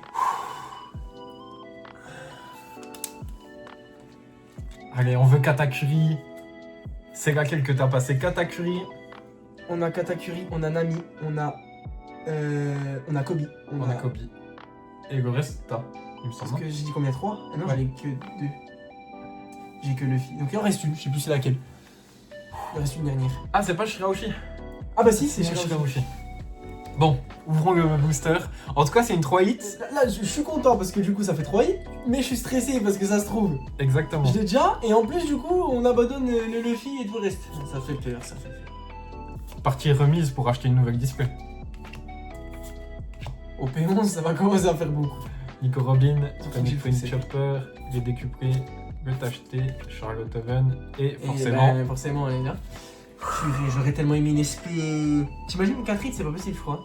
[SPEAKER 2] Allez, on veut Katakuri. C'est laquelle que t'as passé? Katakuri.
[SPEAKER 1] On a Katakuri, on a Nami, on a Kobe.
[SPEAKER 2] On a Kobe. Et le reste, t'as, il me
[SPEAKER 1] Parce
[SPEAKER 2] semble.
[SPEAKER 1] que j'ai dit combien? 3? Ah non,
[SPEAKER 2] Ouais.
[SPEAKER 1] j'en ai que 2. J'ai que Luffy. Donc il en reste une, je sais plus c'est laquelle. Il en reste une dernière.
[SPEAKER 2] Ah, c'est pas Shirahoshi.
[SPEAKER 1] Ah bah si, c'est
[SPEAKER 2] Shirahoshi.
[SPEAKER 1] Shirahoshi.
[SPEAKER 2] Bon, ouvrons le booster. En tout cas, c'est une 3 hits.
[SPEAKER 1] Là, je suis content parce que du coup ça fait 3 hits, mais je suis stressé parce que ça se trouve.
[SPEAKER 2] Exactement.
[SPEAKER 1] Je l'ai déjà, et en plus du coup on abandonne le Luffy et tout le reste. Ça fait peur, ça fait peur.
[SPEAKER 2] Partie remise pour acheter une nouvelle display.
[SPEAKER 1] Au P11 ça va commencer à faire beaucoup.
[SPEAKER 2] Nico Robin,
[SPEAKER 1] Surtout que j'ai
[SPEAKER 2] Twin
[SPEAKER 1] poussé.
[SPEAKER 2] Chopper, les décuplés, le THT, Charlotte Oven et
[SPEAKER 1] Et
[SPEAKER 2] forcément.
[SPEAKER 1] ben, forcément elle est là. J'aurais tellement aimé une SP. T'imagines une 4 hits, c'est pas possible je crois.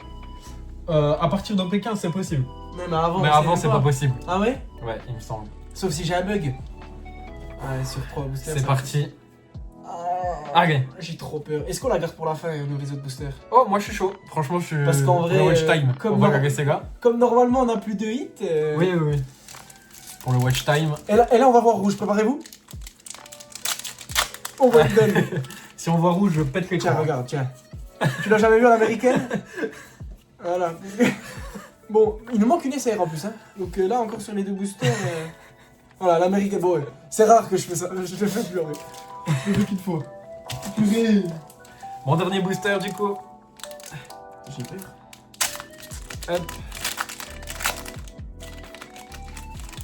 [SPEAKER 2] À partir de Pékin, c'est possible.
[SPEAKER 1] Non mais avant.
[SPEAKER 2] Mais avant, c'est pas possible.
[SPEAKER 1] Ah ouais?
[SPEAKER 2] Ouais, il me semble.
[SPEAKER 1] Sauf si j'ai un bug. Ouais, sur 3 boosters.
[SPEAKER 2] C'est
[SPEAKER 1] ça-
[SPEAKER 2] parti.
[SPEAKER 1] Ah,
[SPEAKER 2] Allez.
[SPEAKER 1] j'ai trop peur. Est-ce qu'on la garde pour la fin, nos les autres boosters?
[SPEAKER 2] Oh, moi je suis chaud. Franchement, je suis.
[SPEAKER 1] Parce qu'en vrai,
[SPEAKER 2] le watch time,
[SPEAKER 1] comme
[SPEAKER 2] on va
[SPEAKER 1] dans-
[SPEAKER 2] la laisser là.
[SPEAKER 1] Comme normalement on a plus de hits.
[SPEAKER 2] Oui. Pour le watch time.
[SPEAKER 1] Et là on va voir rouge, préparez-vous. On va te donner.
[SPEAKER 2] Si on voit rouge, je pète les
[SPEAKER 1] Tiens,
[SPEAKER 2] crans.
[SPEAKER 1] regarde, tiens. Tu l'as jamais vu à l'américaine? Voilà. Bon, il nous manque une SR en plus, hein. Donc là, encore sur les 2 boosters. Voilà, l'américaine. Bon, ouais. C'est rare que je fais ça. Je le fais plus, en fait. Je le fais qu'une fois. Purée.
[SPEAKER 2] Mon dernier booster, du coup.
[SPEAKER 1] J'ai peur.
[SPEAKER 2] Hop.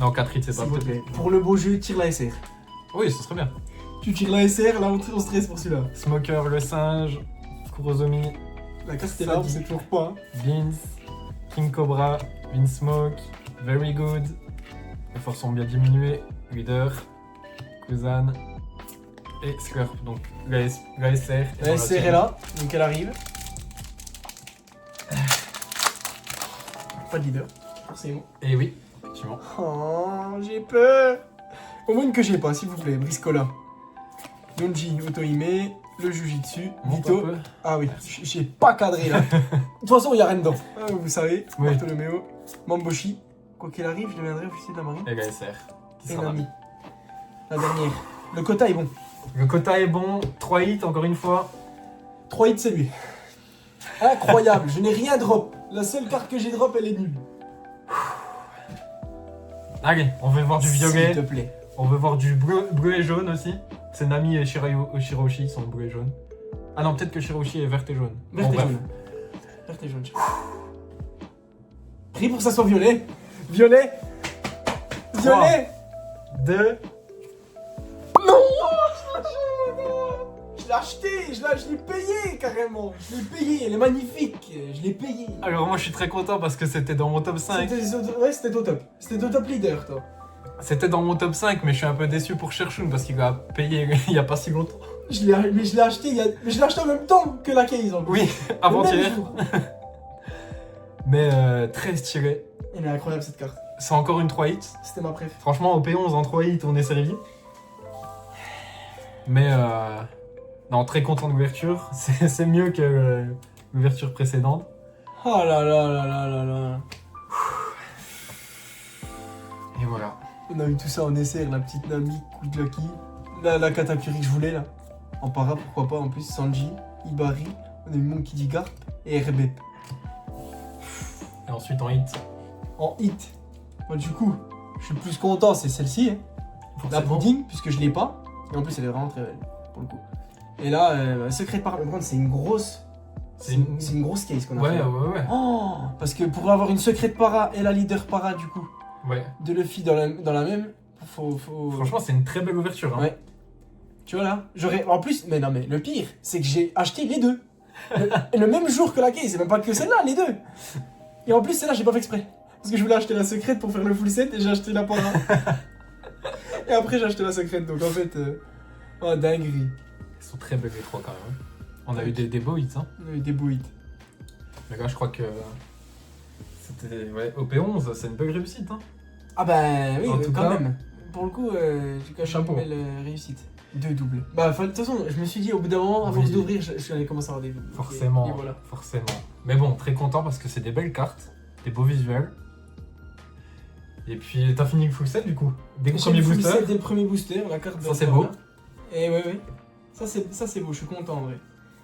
[SPEAKER 2] Non, 4 hits, c'est pas
[SPEAKER 1] S'il vous
[SPEAKER 2] possible.
[SPEAKER 1] plaît. Pour le beau jeu, tire la SR.
[SPEAKER 2] Oui, ce serait bien.
[SPEAKER 1] Tu tires la SR, là on stresse pour celui-là.
[SPEAKER 2] Smoker, le singe, Kurozomi,
[SPEAKER 1] La casse
[SPEAKER 2] Ça
[SPEAKER 1] là,
[SPEAKER 2] dit.
[SPEAKER 1] c'est toujours pas. Hein.
[SPEAKER 2] Beans, King Cobra, Vinsmoke, Very Good. Les forces sont bien diminuées. Leader, Kuzan et Slurp. Donc la SR. est dans
[SPEAKER 1] La SR
[SPEAKER 2] tienne.
[SPEAKER 1] est là, donc elle arrive. Pas de leader, forcément.
[SPEAKER 2] Et oui, effectivement.
[SPEAKER 1] Oh, j'ai peur. Au moins une que j'ai pas, s'il vous plaît. Briscola. Yonji, Otohime, le Jujitsu,
[SPEAKER 2] Monte
[SPEAKER 1] Vito.
[SPEAKER 2] un peu.
[SPEAKER 1] Ah oui, j'ai pas cadré là. De toute façon, il n'y a rien dedans. Ah, vous savez,
[SPEAKER 2] Oui.
[SPEAKER 1] Bartolomeo, Mamboshi. Quoi qu'il arrive, je deviendrai officier de la marine.
[SPEAKER 2] Et la SR. Qui
[SPEAKER 1] Et
[SPEAKER 2] sera là.
[SPEAKER 1] Nami. La dernière. Le quota est bon.
[SPEAKER 2] Le quota est bon. 3 hits, encore une fois.
[SPEAKER 1] 3 hits, c'est lui. Incroyable, je n'ai rien drop. La seule carte que j'ai drop, elle est nulle.
[SPEAKER 2] Allez, on veut voir du
[SPEAKER 1] S'il te
[SPEAKER 2] violet.
[SPEAKER 1] plaît.
[SPEAKER 2] On veut voir du bleu et jaune aussi. C'est Nami et Shiroshi sont bleu et jaune. Ah non, peut-être que Shiroshi est vert et jaune.
[SPEAKER 1] Vert
[SPEAKER 2] Bon,
[SPEAKER 1] et
[SPEAKER 2] bref.
[SPEAKER 1] jaune. Vert et jaune. Prie pour que ça soit violet. Violet. Violet.
[SPEAKER 2] 2.
[SPEAKER 1] Non, je l'ai acheté, je l'ai payé carrément. Je l'ai payé, elle est magnifique. Je l'ai payé.
[SPEAKER 2] Alors moi je suis très content parce que c'était dans mon top 5.
[SPEAKER 1] C'était au top. C'était au top leader, toi.
[SPEAKER 2] C'était dans mon top 5, mais je suis un peu déçu pour Cherchun parce qu'il a payé il y a pas si longtemps.
[SPEAKER 1] Mais je l'ai acheté, mais je l'ai acheté en même temps que la case en plus.
[SPEAKER 2] Oui,
[SPEAKER 1] Le même
[SPEAKER 2] avant-hier.
[SPEAKER 1] jour.
[SPEAKER 2] Mais très stylé.
[SPEAKER 1] Elle est incroyable cette carte.
[SPEAKER 2] C'est encore une 3 hits.
[SPEAKER 1] C'était ma préf.
[SPEAKER 2] Franchement, au P11 en 3 hits, on est servi. Mais non, très content de l'ouverture. C'est mieux que l'ouverture précédente.
[SPEAKER 1] Oh là là là là là là.
[SPEAKER 2] Et voilà.
[SPEAKER 1] On a eu tout ça en essai, la petite Nami, coup de Lucky. La Katakuri que je voulais là. En para, pourquoi pas, en plus Sanji, Ibari, on a eu Monkey D. Garp et Rbep.
[SPEAKER 2] Et ensuite en hit.
[SPEAKER 1] En hit. Moi du coup, je suis plus content, c'est celle-ci. Hein. La
[SPEAKER 2] Forcément.
[SPEAKER 1] pudding, puisque je l'ai pas. Et en plus elle est vraiment très belle, pour le coup. Et là, secret par contre c'est une grosse. C'est une grosse case qu'on a
[SPEAKER 2] Ouais,
[SPEAKER 1] fait.
[SPEAKER 2] ouais, ouais.
[SPEAKER 1] Oh, parce que pour avoir une secret para et la leader para du coup,
[SPEAKER 2] Ouais.
[SPEAKER 1] de Luffy dans la même, faut...
[SPEAKER 2] Franchement, c'est une très belle ouverture. Hein.
[SPEAKER 1] Ouais. Tu vois là, j'aurais. En plus, mais non, mais le pire, c'est que j'ai acheté les deux. Le même jour que la case, c'est même pas que celle-là, les deux. Et en plus, celle-là, j'ai pas fait exprès. Parce que je voulais acheter la secrète pour faire le full set et j'ai acheté la para. Et après, j'ai acheté la secrète, donc en fait. Oh, dinguerie.
[SPEAKER 2] Ils sont très belles les trois quand même. On a eu des beaux hits. Hein.
[SPEAKER 1] On a eu des beaux hits.
[SPEAKER 2] Mais là, je crois que c'était. Ouais, au P11, c'est une belle réussite. Hein.
[SPEAKER 1] Ah bah oui,
[SPEAKER 2] En tout
[SPEAKER 1] quand
[SPEAKER 2] cas,
[SPEAKER 1] même. Pour le coup, j'ai quand même
[SPEAKER 2] chapeau.
[SPEAKER 1] une belle réussite. 2 doubles. Bah, de toute façon, je me suis dit, au bout d'un moment, à force
[SPEAKER 2] Oui.
[SPEAKER 1] d'ouvrir, je allais commencer à avoir des doubles.
[SPEAKER 2] Forcément.
[SPEAKER 1] Et voilà.
[SPEAKER 2] Forcément. Mais bon, très content parce que c'est des belles cartes, des beaux visuels. Et puis, t'as fini le full set du coup. Dès le
[SPEAKER 1] J'ai
[SPEAKER 2] premier
[SPEAKER 1] le full
[SPEAKER 2] booster.
[SPEAKER 1] set dès le premier booster, la carte
[SPEAKER 2] Ça, c'est beau.
[SPEAKER 1] Et ouais. Ça c'est beau, je suis content en vrai.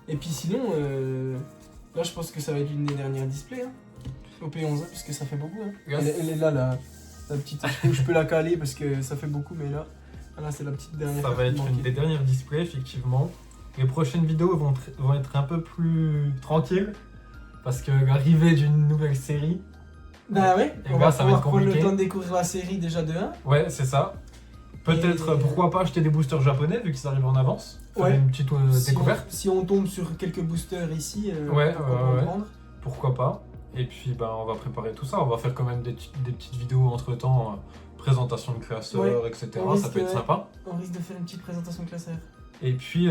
[SPEAKER 1] Et puis sinon, là je pense que ça va être une des dernières displays. Hein, au P11, puisque ça fait beaucoup. Hein.
[SPEAKER 2] Yes.
[SPEAKER 1] Elle est là, la petite. Je peux la caler parce que ça fait beaucoup, mais là c'est la petite dernière.
[SPEAKER 2] Ça
[SPEAKER 1] carte
[SPEAKER 2] va
[SPEAKER 1] qui
[SPEAKER 2] être
[SPEAKER 1] manquait.
[SPEAKER 2] une des dernières displays, effectivement. Les prochaines vidéos vont être un peu plus tranquilles. Parce que l'arrivée d'une nouvelle série.
[SPEAKER 1] Bah ouais,
[SPEAKER 2] Et
[SPEAKER 1] on
[SPEAKER 2] là,
[SPEAKER 1] va
[SPEAKER 2] ça va être
[SPEAKER 1] pouvoir prendre le
[SPEAKER 2] compliqué.
[SPEAKER 1] temps de découvrir la série déjà de 1.
[SPEAKER 2] Ouais, c'est ça. Peut-être,
[SPEAKER 1] Et-
[SPEAKER 2] pourquoi pas acheter des boosters japonais vu qu'ils arrivent en avance. Faire
[SPEAKER 1] Ouais.
[SPEAKER 2] une petite découverte.
[SPEAKER 1] Si on tombe sur quelques boosters ici,
[SPEAKER 2] Ouais,
[SPEAKER 1] pourquoi pas en
[SPEAKER 2] ouais.
[SPEAKER 1] prendre.
[SPEAKER 2] Pourquoi pas. Et puis bah, on va préparer tout ça. On va faire quand même des petites vidéos entre temps. Présentation de classeurs,
[SPEAKER 1] Ouais.
[SPEAKER 2] etc.
[SPEAKER 1] On
[SPEAKER 2] Ça
[SPEAKER 1] risque,
[SPEAKER 2] peut être
[SPEAKER 1] ouais.
[SPEAKER 2] sympa.
[SPEAKER 1] On risque de faire une petite présentation classeur.
[SPEAKER 2] Et puis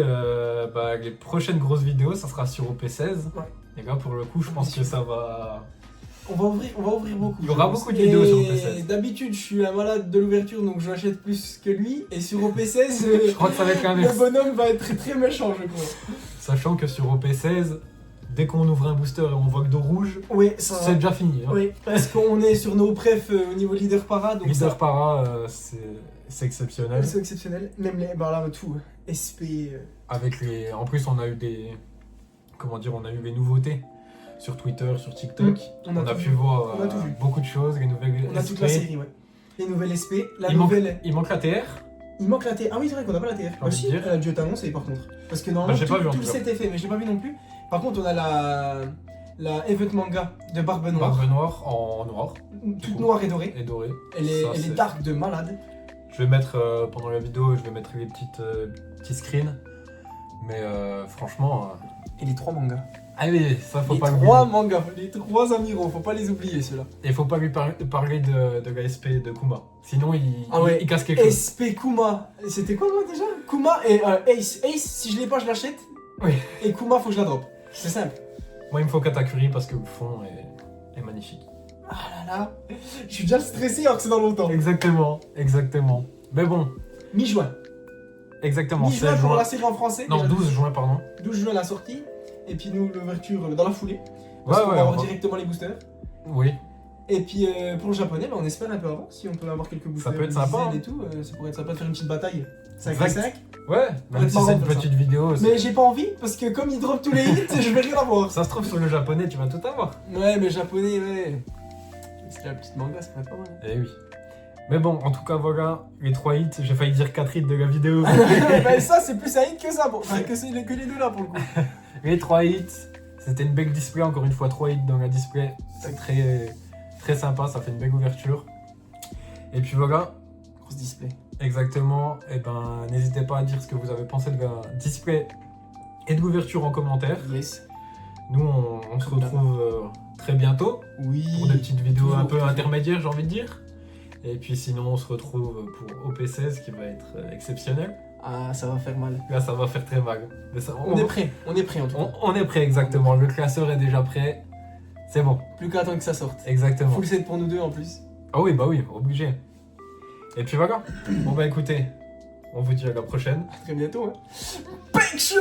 [SPEAKER 2] bah, les prochaines grosses vidéos, ça sera sur OP16.
[SPEAKER 1] Ouais.
[SPEAKER 2] Et là pour le coup, je pense que ça va...
[SPEAKER 1] On va ouvrir beaucoup.
[SPEAKER 2] Il y aura
[SPEAKER 1] je pense.
[SPEAKER 2] beaucoup de vidéos sur
[SPEAKER 1] Et
[SPEAKER 2] OP16.
[SPEAKER 1] d'habitude, je suis un malade de l'ouverture, donc je l'achète plus que lui. Et sur OP16,
[SPEAKER 2] Je crois que ça va être
[SPEAKER 1] le
[SPEAKER 2] l'inverse.
[SPEAKER 1] bonhomme va être très très méchant, je crois.
[SPEAKER 2] Sachant que sur OP16, dès qu'on ouvre un booster et on voit que d'eau rouge,
[SPEAKER 1] Oui, ça
[SPEAKER 2] c'est
[SPEAKER 1] va.
[SPEAKER 2] déjà fini. Hein.
[SPEAKER 1] Oui, parce qu'on est sur nos prefs au niveau leader para, donc
[SPEAKER 2] Leader
[SPEAKER 1] ça,
[SPEAKER 2] para, c'est exceptionnel.
[SPEAKER 1] c'est exceptionnel. Même les, bah là, tout, SP.
[SPEAKER 2] Avec les... En plus, on a eu des... Comment dire, on a eu les nouveautés sur Twitter, sur TikTok. On a
[SPEAKER 1] tout
[SPEAKER 2] pu
[SPEAKER 1] vu.
[SPEAKER 2] voir
[SPEAKER 1] On a tout vu.
[SPEAKER 2] beaucoup de choses, les nouvelles
[SPEAKER 1] On a toute la
[SPEAKER 2] SP.
[SPEAKER 1] série, ouais. Les nouvelles SP, la
[SPEAKER 2] Il manque,
[SPEAKER 1] nouvelle.
[SPEAKER 2] il manque la TR.
[SPEAKER 1] Il manque la TR. Ah oui, c'est vrai qu'on n'a pas la TR.
[SPEAKER 2] envie de
[SPEAKER 1] si,
[SPEAKER 2] dire.
[SPEAKER 1] elle a dû être annoncée par contre. Parce que normalement,
[SPEAKER 2] j'ai pas vu, en
[SPEAKER 1] tout
[SPEAKER 2] tout
[SPEAKER 1] le
[SPEAKER 2] cas.
[SPEAKER 1] set est fait, mais je l'ai pas vu non plus. Par contre, on a la Event Manga de Barbe Noire.
[SPEAKER 2] Barbe noire en noir
[SPEAKER 1] Toute noire et dorée.
[SPEAKER 2] et doré.
[SPEAKER 1] Elle
[SPEAKER 2] Ça,
[SPEAKER 1] est
[SPEAKER 2] c'est-
[SPEAKER 1] dark de malade.
[SPEAKER 2] Je vais mettre, pendant la vidéo, je vais mettre les petits screens. Mais franchement...
[SPEAKER 1] Et les 3 mangas.
[SPEAKER 2] Ah oui, ça faut
[SPEAKER 1] Les
[SPEAKER 2] pas
[SPEAKER 1] 3
[SPEAKER 2] l'oublier.
[SPEAKER 1] mangas, les 3 amiraux, faut pas les oublier ceux-là.
[SPEAKER 2] Et faut pas lui parler de la SP de Kuma. Sinon,
[SPEAKER 1] Ah ouais.
[SPEAKER 2] il casse quelque chose.
[SPEAKER 1] SP Kuma, c'était quoi moi déjà? Kuma et Ace. Ace, si je l'ai pas, je l'achète.
[SPEAKER 2] Oui.
[SPEAKER 1] Et Kuma, faut que je la drop. C'est simple.
[SPEAKER 2] Moi, il me faut Katakuri parce que le fond est magnifique.
[SPEAKER 1] Ah là là, je suis déjà stressé alors que c'est dans longtemps.
[SPEAKER 2] Exactement, exactement. Mais bon,
[SPEAKER 1] Mi-juin.
[SPEAKER 2] exactement,
[SPEAKER 1] Mi-juin
[SPEAKER 2] 16
[SPEAKER 1] pour
[SPEAKER 2] juin.
[SPEAKER 1] la série en français.
[SPEAKER 2] Non,
[SPEAKER 1] déjà
[SPEAKER 2] 12 juin, pardon.
[SPEAKER 1] 12 juin la sortie. Et puis nous, l'ouverture dans la foulée.
[SPEAKER 2] Ouais,
[SPEAKER 1] Parce qu'on
[SPEAKER 2] ouais,
[SPEAKER 1] va
[SPEAKER 2] on
[SPEAKER 1] avoir
[SPEAKER 2] va-
[SPEAKER 1] directement les boosters.
[SPEAKER 2] Oui,
[SPEAKER 1] Et puis pour le japonais, bah, on espère un peu avant. Si on peut avoir quelques boosters.
[SPEAKER 2] peut être sympa,
[SPEAKER 1] diesel
[SPEAKER 2] hein.
[SPEAKER 1] et tout, ça pourrait être sympa de faire une petite bataille. 5
[SPEAKER 2] Exact.
[SPEAKER 1] 5.
[SPEAKER 2] ouais, même
[SPEAKER 1] être
[SPEAKER 2] si
[SPEAKER 1] marrant
[SPEAKER 2] c'est une
[SPEAKER 1] de faire ça.
[SPEAKER 2] petite vidéo.
[SPEAKER 1] Mais j'ai pas envie parce que comme ils drop tous les hits, je vais rien avoir.
[SPEAKER 2] Ça se trouve sur le japonais, tu vas tout avoir.
[SPEAKER 1] Ouais, mais japonais, ouais. C'est la petite manga, ça pourrait être pas mal.
[SPEAKER 2] Eh oui. Mais bon, en tout cas, voilà, les 3 hits, j'ai failli dire 4 hits de la vidéo.
[SPEAKER 1] Mais ça, c'est plus un hit que ça, bon. Enfin, que les deux là pour le coup.
[SPEAKER 2] Les 3 hits, c'était une belle display, encore une fois, 3 hits dans la display. C'est très, très sympa, ça fait une belle ouverture. Et puis voilà,
[SPEAKER 1] Grosse display.
[SPEAKER 2] exactement. Et ben, n'hésitez pas à dire ce que vous avez pensé de la display et de l'ouverture en commentaire.
[SPEAKER 1] Yes.
[SPEAKER 2] Nous, on se retrouve très bientôt
[SPEAKER 1] Oui.
[SPEAKER 2] pour des petites vidéos un peu
[SPEAKER 1] toujours.
[SPEAKER 2] intermédiaires, j'ai envie de dire. Et puis sinon, on se retrouve pour OP16 qui va être exceptionnel.
[SPEAKER 1] Ah, ça va faire mal.
[SPEAKER 2] Là, ça va faire très mal. Mais ça,
[SPEAKER 1] On est prêt en tout cas.
[SPEAKER 2] on est prêt, exactement. Le classeur est déjà prêt. C'est bon,
[SPEAKER 1] Plus qu'à attendre que ça sorte.
[SPEAKER 2] exactement.
[SPEAKER 1] Full set pour nous deux en plus.
[SPEAKER 2] Ah oui, bah oui, obligé. Et puis voilà. Bon bah écoutez, on vous dit à la prochaine.
[SPEAKER 1] À très bientôt. Hein. Pêche.